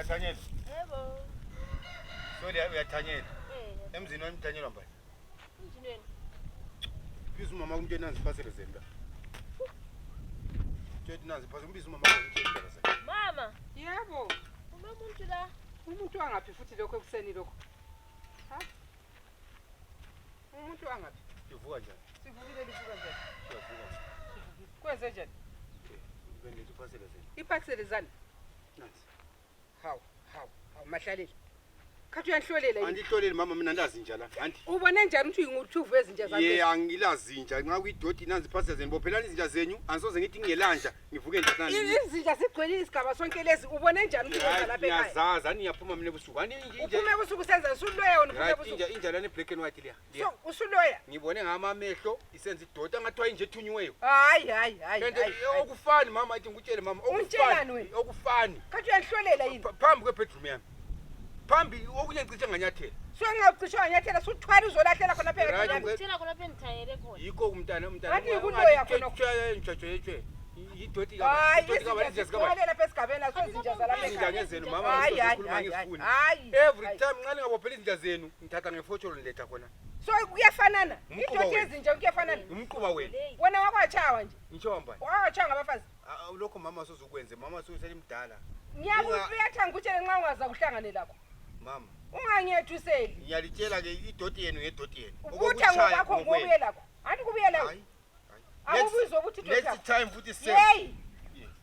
Uyathanyela? Yebo. Sorry uyathanyela. Emzini wami uthanyelwa mbani? Injinweni. Biza umama kumtshela nansi iphasele zeni la. Tshela nansi iphasele kumbiza umama kumtshela zeni. Mama. Yebo. Umuntu la. Umuntu wangaphi futhi lokho ekuseni lokho? Ha? Umuntu wangaphi? Uvuka njani? Sivukile livuka njani? Uyavuka. Kwenze njani? Ngibende iphasele zeni. Iphakisele zani? Nansi. Hawu, mahlaleli. Khathi uyanhlolela Andihloleli mama mina ndazi nje la. Anti. ubone njani ukuthi nguthuvu ezinja zakhe? Angilazi nje nxa kuyidoti nansi iphasele zeni bophelani izinja zenyu angisoze ngithi ngelanja ngivuke nje Izinja sigcwele isigaba sonke lezi ubone njani ukuthi wenza lapha ekhaya? Ngiyazazi ani yaphuma mina ebusuku ani nje. Uphume ebusuku senza usuloya wena uphume ebusuku. Inja lana black and white liya. So usuloya? Ngibone ngama amehlo isenza idota ngathwa inje ethunyiweyo. Hayi. Kanti okufani mama athi ngutshele mama Ungitshelani wena? okufani. Khathi uyanhlolela yini? Phambi kwebedroom yami. Phambi okunye ngicishe nganyathela. So ngingaqisho nganyathela suthwala uzolahlela khona phela Right, ekhaya. Thina khona phela ngithanyele khona. Yikho umntana. Athi kuloya khona. Njejejwe. Yidoti Hayi, idoti kabantu izinja lapha esigabeni lazo izinja zalapha izinja ekhaya. ngezenu mama Hayi. ngizokhuluma ngesifuni. Every time nxa ningabophela izinja zenu ngithatha ngefotsholo niletha khona. So kuyafanana. Umquba Idoti wena. ezinja kuyafanana. Umquba wena. Wena wakwachawa nje. Ngisho mbani? Wakwachawa ngabafazi. Lokho mama sozukwenze mama soselimdala. Ngiyakuyathanga ukutshela nxa ungaza kuhlangane lakho. Mama Ungangethuseli. ngiyalitshela ke idoti yenu ngedoti yenu. Ubutha ngokwakho ngobuye lakho. Anti kubuye lakho. Akubizwa ukuthi idoti Next yakho. time futhi Hey.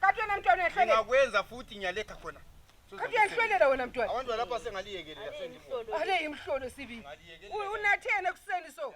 Kathi wena mntwana uyahlolela. ngingakwenza futhi ngiyaletha khona. Kathi uyahlolela wena mntwana. Abantu lapha sengaliyekelela sendibona. Ale imhlolo sibili. Unathene ekuseni so.